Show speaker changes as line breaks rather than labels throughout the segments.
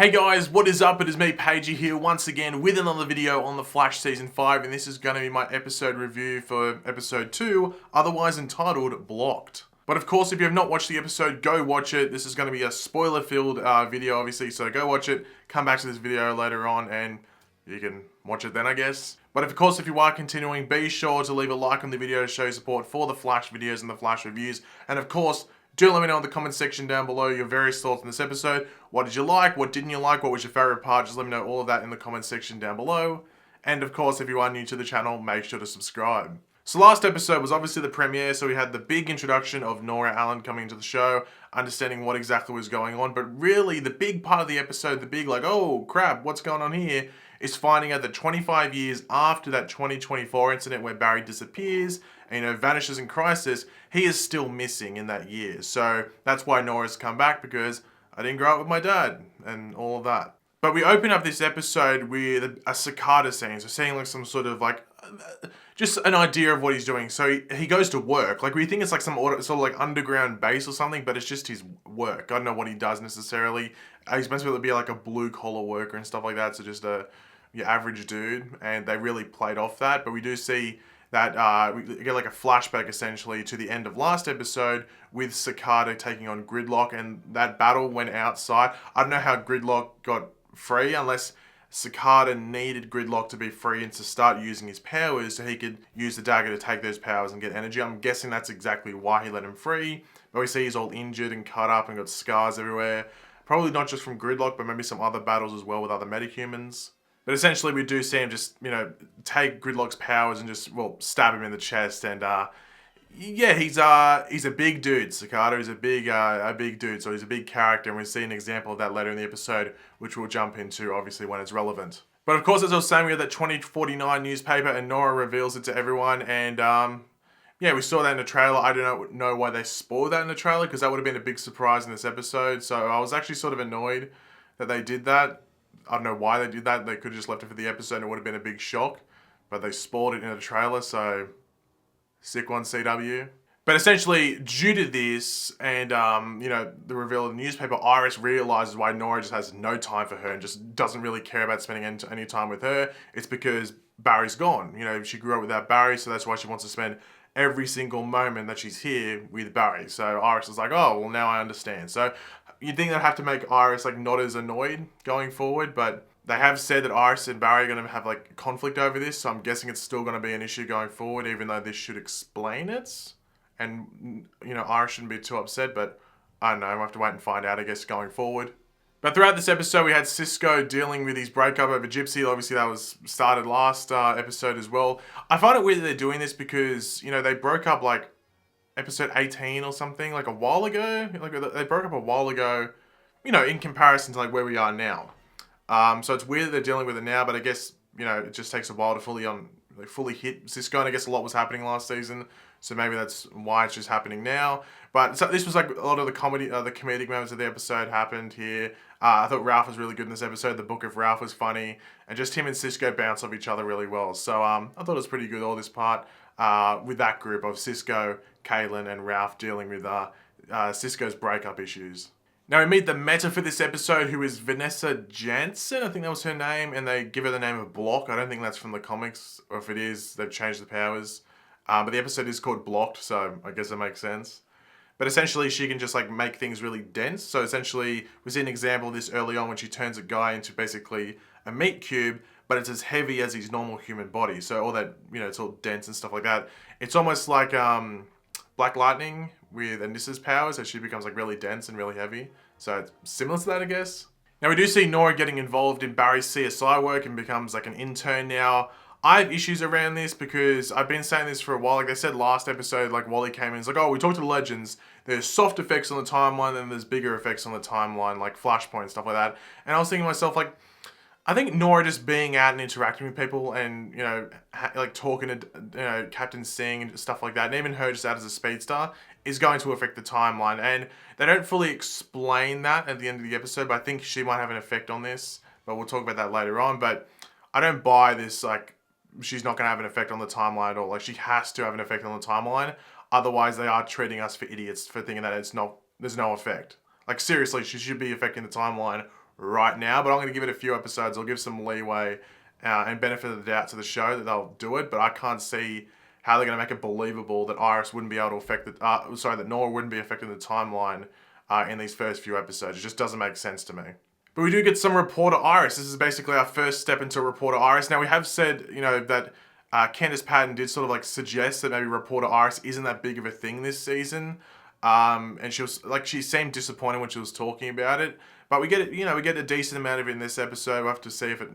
Hey guys, what is up? It is me, Pagey, here once again with another video on The Flash Season 5, and this is going to be my episode review for Episode 2, otherwise entitled Blocked. But of course, if you have not watched the episode, go watch it. This is going to be a spoiler-filled video, obviously, so go watch it, come back to this video later on, and you can watch it then, I guess. But of course, if you are continuing, be sure to leave a like on the video to show your support for the Flash videos and the Flash reviews, and of course, do let me know in the comment section down below your various thoughts on this episode. What did you like? What didn't you like? What was your favorite part? Just let me know all of that in the comment section down below. And of course, if you are new to the channel, make sure to subscribe. So last episode was obviously the premiere, so we had the big introduction of Nora Allen coming into the show, understanding what exactly was going on. But really, the big part of the episode, the big like, oh crap, what's going on here, is finding out that 25 years after that 2024 incident where Barry disappears and, vanishes in crisis, he is still missing in that year. So that's why Nora's come back, because I didn't grow up with my dad and all of that. But we open up this episode with a Cicada scene, so seeing like some sort of like, just an idea of what he's doing. So he goes to work. Like we think it's like some sort of like underground base or something, but it's just his work. I don't know what he does necessarily. He's supposed to be like a blue collar worker and stuff like that. So just your average dude, and they really played off that. But we do see that we get like a flashback essentially to the end of last episode with Cicada taking on Gridlock, and that battle went outside. I don't know how Gridlock got free, unless Cicada needed Gridlock to be free and to start using his powers so he could use the dagger to take those powers and get energy. I'm guessing that's exactly why he let him free. But we see he's all injured and cut up and got scars everywhere. Probably not just from Gridlock, but maybe some other battles as well with other metahumans. But essentially we do see him just, take Gridlock's powers and just, stab him in the chest. And yeah, he's a big dude. Cicada is a big dude, so he's a big character, and we see an example of that later in the episode, which we'll jump into obviously when it's relevant. But of course, as I was saying, we had that 2049 newspaper, and Nora reveals it to everyone, and yeah, we saw that in the trailer. I don't know why they spoiled that in the trailer, because that would have been a big surprise in this episode. So I was actually sort of annoyed that they did that. I don't know why they did that. They could have just left it for the episode and it would have been a big shock. But they spoiled it in the trailer, so sick one, CW. But essentially, due to this and, the reveal of the newspaper, Iris realizes why Nora just has no time for her and just doesn't really care about spending any time with her. It's because Barry's gone. She grew up without Barry, so that's why she wants to spend every single moment that she's here with Barry. So Iris is like, oh, well, now I understand. So you'd think they'd have to make Iris like not as annoyed going forward, but they have said that Iris and Barry are going to have like conflict over this, so I'm guessing it's still going to be an issue going forward, even though this should explain it. And, Iris shouldn't be too upset, but I don't know, we'll have to wait and find out, I guess, going forward. But throughout this episode, we had Cisco dealing with his breakup over Gypsy. Obviously, that was started last episode as well. I find it weird that they're doing this because, they broke up like episode 18 or something, like a while ago. Like they broke up a while ago, in comparison to like where we are now. So it's weird that they're dealing with it now, but I guess, it just takes a while to fully hit Cisco, and I guess a lot was happening last season, so maybe that's why it's just happening now. But so this was like a lot of the comedic moments of the episode happened here. I thought Ralph was really good in this episode. The Book of Ralph was funny, and just him and Cisco bounce off each other really well. So I thought it was pretty good, all this part, with that group of Cisco, Caitlin, and Ralph dealing with Cisco's breakup issues. Now we meet the meta for this episode, who is Vanessa Jansen, I think that was her name, and they give her the name of Block. I don't think that's from the comics, or if it is, they've changed the powers. But the episode is called Blocked, so I guess that makes sense. But essentially, she can just like make things really dense. So essentially, we see an example of this early on when she turns a guy into basically a meat cube, but it's as heavy as his normal human body. So all that, it's all dense and stuff like that. It's almost like Black Lightning with Anissa's powers, so she becomes like really dense and really heavy. So it's similar to that, I guess. Now we do see Nora getting involved in Barry's CSI work and becomes like an intern now. I have issues around this because I've been saying this for a while. Like I said last episode, like Wally came in, it's like, oh, we talked to the Legends. There's soft effects on the timeline, and there's bigger effects on the timeline, like Flashpoint, stuff like that. And I was thinking to myself, like, I think Nora just being out and interacting with people and, like talking to, Captain Singh and stuff like that, and even her just out as a speedster, is going to affect the timeline. And they don't fully explain that at the end of the episode, but I think she might have an effect on this. But we'll talk about that later on. But I don't buy this, like, she's not going to have an effect on the timeline at all. Like, she has to have an effect on the timeline. Otherwise, they are treating us for idiots for thinking that there's no effect. Like, seriously, she should be affecting the timeline right now, but I'm going to give it a few episodes. I'll give some leeway and benefit of the doubt to the show that they'll do it, but I can't see how they're going to make it believable that Iris wouldn't be able to affect the, that Nora wouldn't be affecting the timeline in these first few episodes. It just doesn't make sense to me. But we do get some Reporter Iris. This is basically our first step into Reporter Iris. Now, we have said, that Candice Patton did sort of like suggest that maybe Reporter Iris isn't that big of a thing this season. And she seemed disappointed when she was talking about it. But we get it, we get a decent amount of it in this episode. We'll have to see if it,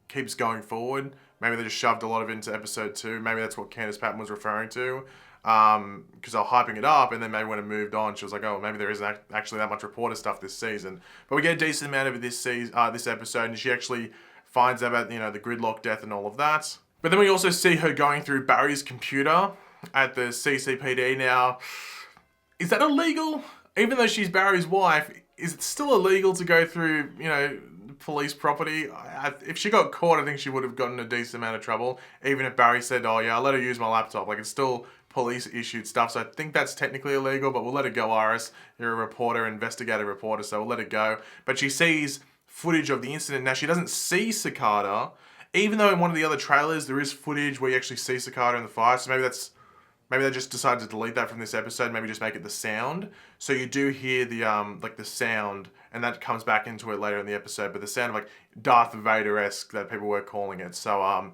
keeps going forward. Maybe they just shoved a lot of it into episode 2. Maybe that's what Candice Patton was referring to. Because they were hyping it up, and then maybe when it moved on, she was like, oh, maybe there isn't actually that much reporter stuff this season. But we get a decent amount of it this episode, and she actually finds out about, the gridlock death and all of that. But then we also see her going through Barry's computer at the CCPD. Now, is that illegal? Even though she's Barry's wife, is it still illegal to go through, police property? If she got caught, I think she would have gotten a decent amount of trouble, even if Barry said, oh yeah, I'll let her use my laptop. Like, it's still police issued stuff, so I think that's technically illegal, but we'll let it go, Iris. You're a reporter, investigative reporter, so we'll let it go. But she sees footage of the incident. Now, she doesn't see Cicada, even though in one of the other trailers there is footage where you actually see Cicada in the fire, so maybe they just decided to delete that from this episode, maybe just make it the sound. So you do hear the the sound, and that comes back into it later in the episode, but the sound of like Darth Vader-esque that people were calling it. So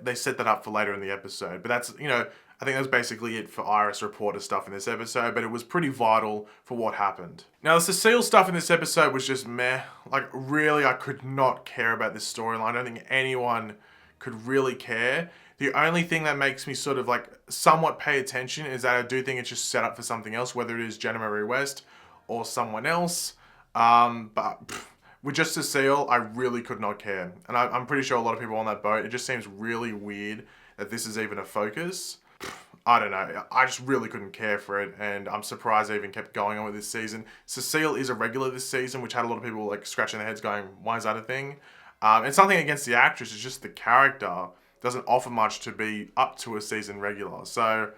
they set that up for later in the episode. But that's, I think that was basically it for Iris reporter stuff in this episode, but it was pretty vital for what happened. Now, the Cecile stuff in this episode was just meh. Like, really, I could not care about this storyline. I don't think anyone could really care. The only thing that makes me sort of like somewhat pay attention is that I do think it's just set up for something else, whether it is Jenna Marie West or someone else. But with just Cecile, I really could not care. And I'm pretty sure a lot of people on that boat, it just seems really weird that this is even a focus. I don't know. I just really couldn't care for it, and I'm surprised I even kept going on with this season. Cecile is a regular this season, which had a lot of people like scratching their heads going, why is that a thing? It's nothing against the actress, it's just the character doesn't offer much to be up to a season regular. So,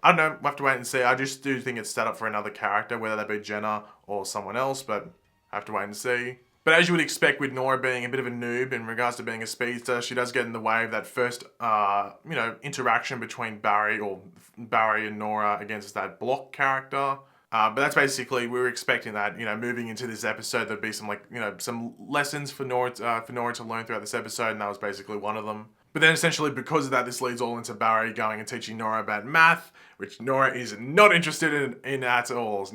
I don't know, we'll have to wait and see. I just do think it's set up for another character, whether that be Jenna or someone else, but I have to wait and see. But as you would expect with Nora being a bit of a noob in regards to being a speedster, she does get in the way of that first, interaction between Barry and Nora against that Block character. But that's basically, we were expecting that, moving into this episode, there'd be some some lessons for Nora to learn throughout this episode, and that was basically one of them. But then essentially, because of that, this leads all into Barry going and teaching Nora about math, which Nora is not interested in at all.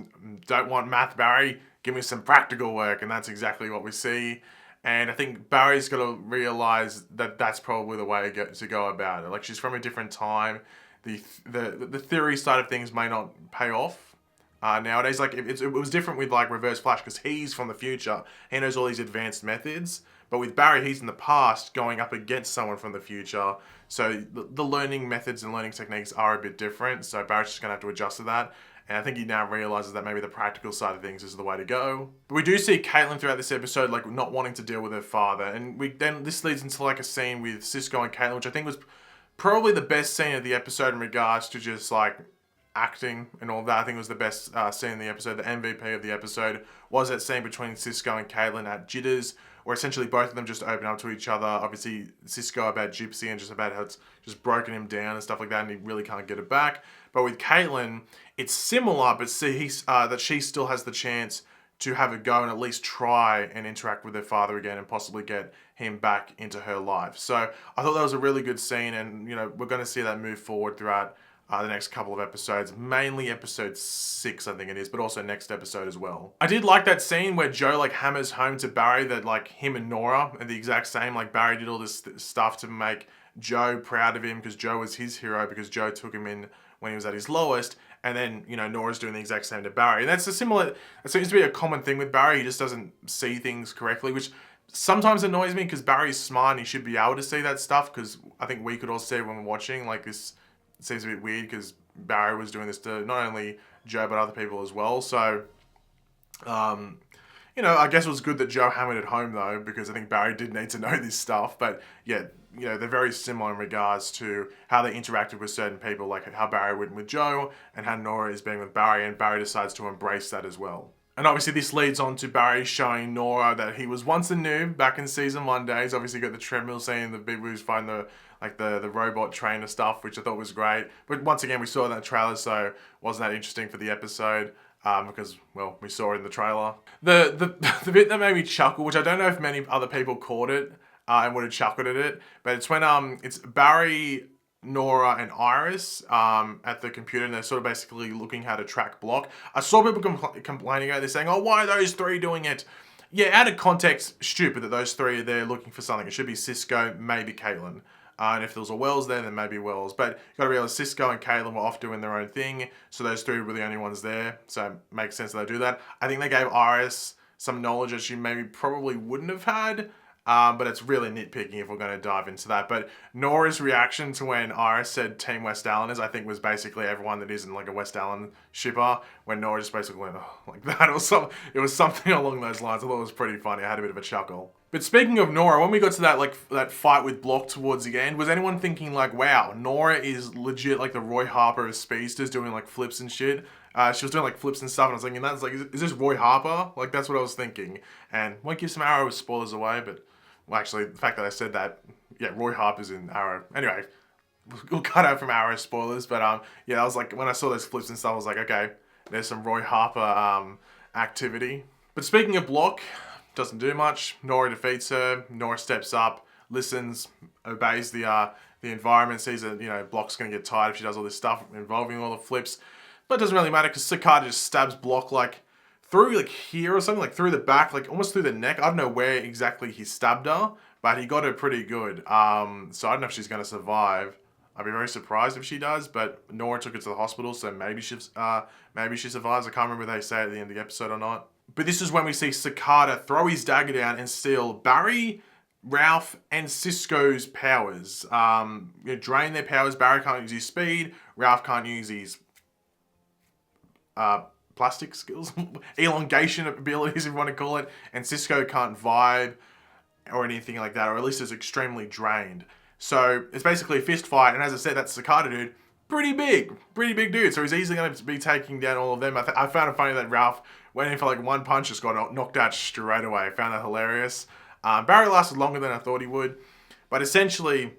Don't want math, Barry. Give me some practical work, and that's exactly what we see. And I think Barry's got to realize that that's probably the way to go about it. Like, she's from a different time. The theory side of things may not pay off nowadays. Like, it was different with like Reverse Flash because he's from the future. He knows all these advanced methods. But with Barry, he's in the past going up against someone from the future. So the learning methods and learning techniques are a bit different. So Barry's just going to have to adjust to that. And I think he now realizes that maybe the practical side of things is the way to go. But we do see Caitlin throughout this episode, like, not wanting to deal with her father. And then this leads into like a scene with Cisco and Caitlin, which I think was probably the best scene of the episode in regards to just like acting and all that. I think it was the best scene in the episode. The MVP of the episode was that scene between Cisco and Caitlin at Jitters, where essentially both of them just open up to each other. Obviously, Cisco about Gypsy and just about how it's just broken him down and stuff like that, and he really can't get it back. But with Caitlin, it's similar, but see that she still has the chance to have a go and at least try and interact with her father again and possibly get him back into her life. So I thought that was a really good scene, and we're going to see that move forward throughout the next couple of episodes, mainly episode 6, I think it is, but also next episode as well. I did like that scene where Joe like hammers home to Barry that like him and Nora are the exact same. Like, Barry did all this stuff to make Joe proud of him because Joe was his hero, because Joe took him in when he was at his lowest. And then, Nora's doing the exact same to Barry. And that's it seems to be a common thing with Barry. He just doesn't see things correctly, which sometimes annoys me because Barry's smart and he should be able to see that stuff, because I think we could all see it when we're watching. Like, this seems a bit weird because Barry was doing this to not only Joe but other people as well. So, I guess it was good that Joe hammered it home though, because I think Barry did need to know this stuff. But yeah, they're very similar in regards to how they interacted with certain people, like how Barry went with Joe and how Nora is being with Barry, and Barry decides to embrace that as well. And obviously this leads on to Barry showing Nora that he was once a noob back in season 1 days. Obviously got the treadmill scene, the big who's fighting the robot trainer stuff, which I thought was great. But once again, we saw that trailer, so wasn't that interesting for the episode. Because, well, we saw it in the trailer. The bit that made me chuckle, which I don't know if many other people caught it and would have chuckled at it, but it's when it's Barry, Nora, and Iris at the computer, and they're sort of basically looking how to track Block. I saw people complaining about this, saying, "Oh, why are those three doing it?" Yeah, out of context, stupid that those three are there looking for something. It should be Cisco, maybe Caitlin. And if there was a Wells there, then maybe Wells. But you got to realize Cisco and Caitlin were off doing their own thing, so those three were the only ones there. So it makes sense that they do that. I think they gave Iris some knowledge that she maybe probably wouldn't have had. But it's really nitpicking if we're going to dive into that. But Nora's reaction to when Iris said Team West Alleners, I think was basically everyone that isn't like a West Allen shipper. When Nora just basically went, oh, like that. It was something along those lines. I thought it was pretty funny. I had a bit of a chuckle. But speaking of Nora, when we got to that fight with Block towards the end, was anyone thinking like, wow, Nora is legit like the Roy Harper of speedsters, doing like flips and shit? She was doing like flips and stuff, and I was thinking, that's like, is this Roy Harper? Like, that's what I was thinking. And won't give some Arrow spoilers away, but well, actually, the fact that I said that, yeah, Roy Harper's in Arrow. Anyway, we'll cut out from Arrow spoilers, but yeah, I was like, when I saw those flips and stuff, I was like, okay, there's some Roy Harper activity. But speaking of Block, doesn't do much. Nora defeats her. Nora steps up, listens, obeys the environment, sees that, you know, Block's going to get tired if she does all this stuff involving all the flips. But it doesn't really matter because Cicada just stabs Block like through like here or something, like through the back, like almost through the neck. I don't know where exactly he stabbed her, but he got her pretty good. So I don't know if she's going to survive. I'd be very surprised if she does, but Nora took her to the hospital, so maybe she survives. I can't remember if they say at the end of the episode or not. But this is when we see Cicada throw his dagger down and steal Barry, Ralph, and Cisco's powers. Drain their powers. Barry can't use his speed. Ralph can't use his plastic skills, elongation abilities, if you want to call it, and Cisco can't vibe or anything like that, or at least is extremely drained. So it's basically a fist fight, and as I said, that Cicada dude, pretty big dude, so he's easily going to be taking down all of them. I found it funny that Ralph went in for like one punch, just got knocked out straight away. I found that hilarious. Barry lasted longer than I thought he would, but essentially,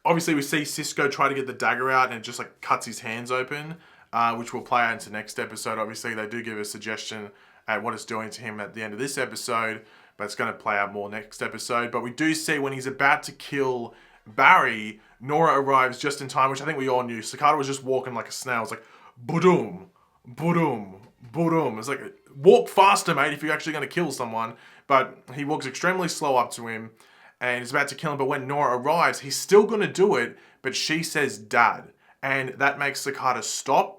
obviously we see Cisco try to get the dagger out, and it just like cuts his hands open. Which we'll play out into next episode. Obviously, they do give a suggestion at what it's doing to him at the end of this episode, but it's going to play out more next episode. But we do see when he's about to kill Barry, Nora arrives just in time, which I think we all knew. Cicada was just walking like a snail. It's like, boom, boom, boom. It's like, walk faster, mate, if you're actually going to kill someone. But he walks extremely slow up to him, and he's about to kill him. But when Nora arrives, he's still going to do it, but she says, Dad. And that makes Cicada stop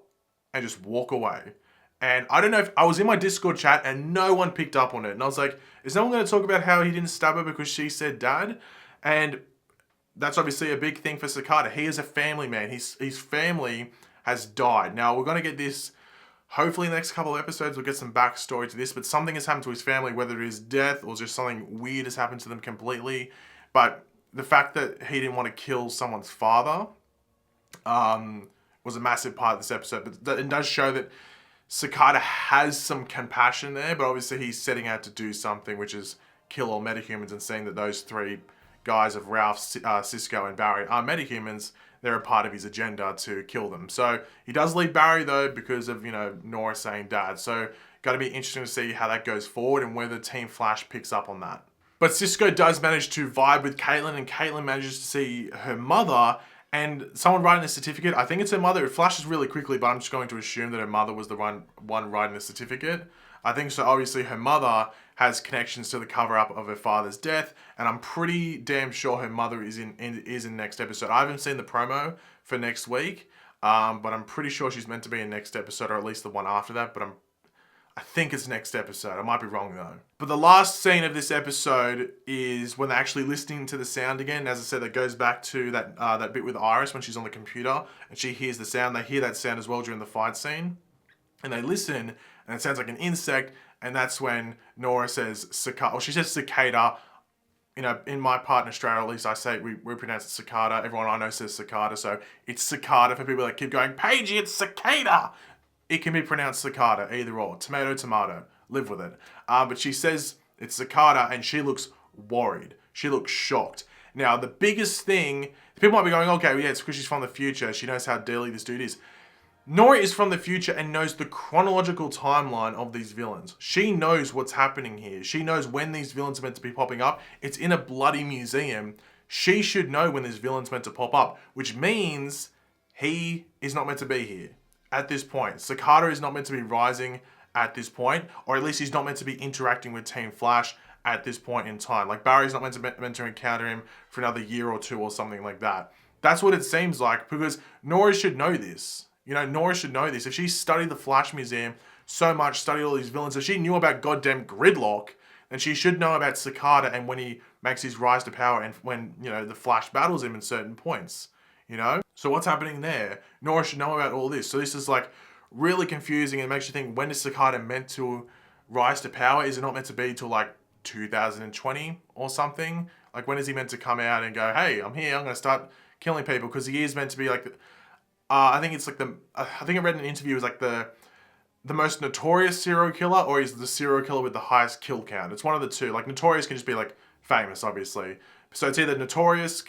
and just walk away. And I don't know if I was in my Discord chat and no one picked up on it. And I was like, is no one going to talk about how he didn't stab her because she said Dad? And that's obviously a big thing for Cicada. He is a family man. His family has died. Now, we're going to get this, hopefully in the next couple of episodes, we'll get some backstory to this, but something has happened to his family, whether it is death or just something weird has happened to them completely. But the fact that he didn't want to kill someone's father was a massive part of this episode. But it does show that Cicada has some compassion there, but obviously he's setting out to do something, which is kill all metahumans, and seeing that those three guys of Ralph, Cisco, and Barry are metahumans, they're a part of his agenda to kill them. So he does leave Barry, though, because of, Nora saying Dad. So got to be interesting to see how that goes forward and whether Team Flash picks up on that. But Cisco does manage to vibe with Caitlin, and Caitlin manages to see her mother, and someone writing the certificate, I think it's her mother. It flashes really quickly, but I'm just going to assume that her mother was the one writing the certificate. I think so. Obviously, her mother has connections to the cover-up of her father's death, and I'm pretty damn sure her mother is in next episode. I haven't seen the promo for next week, but I'm pretty sure she's meant to be in next episode, or at least the one after that, but I think it's next episode. I might be wrong, though. But the last scene of this episode is when they're actually listening to the sound again. As I said, that goes back to that bit with Iris when she's on the computer and she hears the sound. They hear that sound as well during the fight scene. And they listen, and it sounds like an insect. And that's when Nora says cicada, or she says cicada. In my part in Australia, at least I say, we pronounce it cicada. Everyone I know says cicada. So it's cicada for people that keep going, Pagey, it's cicada. it can be pronounced Cicada, either or. Tomato, tomato. Live with it. But she says it's Cicada, and she looks worried. She looks shocked. Now, the biggest thing, people might be going, okay, well, yeah, it's because she's from the future. She knows how deadly this dude is. Nora is from the future and knows the chronological timeline of these villains. She knows what's happening here. She knows when these villains are meant to be popping up. It's in a bloody museum. She should know when this villain's meant to pop up, which means he is not meant to be here at this point. Cicada is not meant to be rising at this point, or at least he's not meant to be interacting with Team Flash at this point in time. Like, Barry's not meant to encounter him for another year or two or something like that. That's what it seems like, because Nora should know this. You know, Nora should know this. If she studied the Flash Museum so much, studied all these villains, if she knew about goddamn Gridlock, then she should know about Cicada and when he makes his rise to power and when, you know, the Flash battles him in certain points, you know? So what's happening there? Nora should know about all this. So this is like really confusing and makes you think, when is Cicada meant to rise to power? Is it not meant to be till like 2020 or something? Like, when is he meant to come out and go, hey, I'm here, I'm going to start killing people? Because he is meant to be like, I think it's like I think I read in an interview, it was like the most notorious serial killer, or he's the serial killer with the highest kill count. It's one of the two. Like, notorious can just be like famous, obviously. So it's either notorious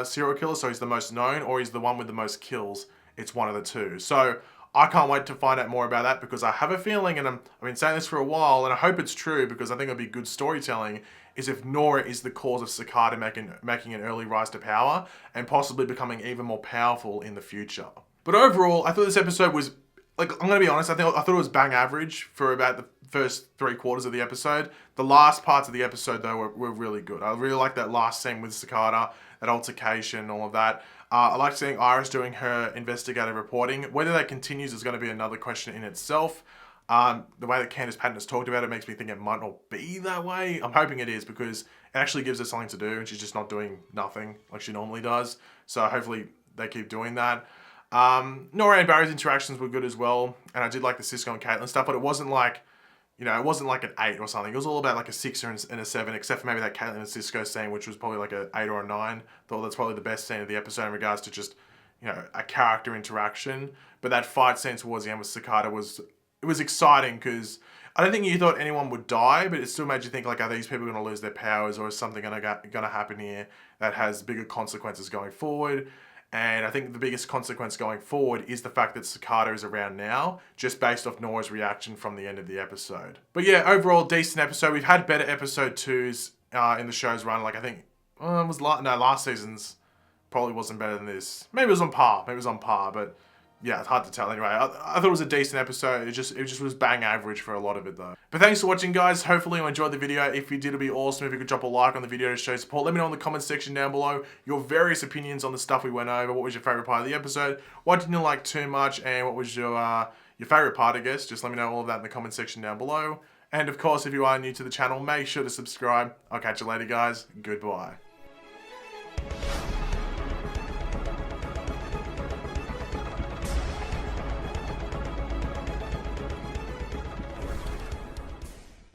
serial killer, so he's the most known, or he's the one with the most kills. It's one of the two. So I can't wait to find out more about that, because I have a feeling, and I've been saying this for a while, and I hope it's true, because I think it'll be good storytelling, is if Nora is the cause of Cicada making an early rise to power, and possibly becoming even more powerful in the future. But overall, I thought this episode was, like, I'm going to be honest, I thought it was bang average for about the first 3/4 of the episode. The last parts of the episode, though, were really good. I really liked that last scene with Cicada, that altercation, all of that. I like seeing Iris doing her investigative reporting. Whether that continues is going to be another question in itself. The way that Candice Patton has talked about it makes me think it might not be that way. I'm hoping it is, because it actually gives her something to do, and she's just not doing nothing like she normally does. So hopefully they keep doing that. Nora and Barry's interactions were good as well, and I did like the Cisco and Caitlin stuff, but it wasn't like, you know, it wasn't like an 8 or something. It was all about like a 6 and a 7, except for maybe that Caitlin and Cisco scene, which was probably like an 8 or a 9. Thought that's probably the best scene of the episode in regards to just, you know, a character interaction. But that fight scene towards the end with Cicada was exciting, because I don't think you thought anyone would die, but it still made you think, like, are these people going to lose their powers, or is something going to happen here that has bigger consequences going forward? And I think the biggest consequence going forward is the fact that Cicada is around now, just based off Nora's reaction from the end of the episode. But yeah, overall, decent episode. We've had better episode 2s in the show's run. Like, I think, last season's probably wasn't better than this. Maybe it was on par. But yeah, it's hard to tell anyway. I thought it was a decent episode. It just was bang average for a lot of it, though. But thanks for watching, guys. Hopefully you enjoyed the video. If you did, it'd be awesome if you could drop a like on the video to show support. Let me know in the comments section down below your various opinions on the stuff we went over. What was your favorite part of the episode? What didn't you like too much? And what was your favorite part, I guess? Just let me know all of that in the comment section down below. And of course, if you are new to the channel, make sure to subscribe. I'll catch you later, guys. Goodbye.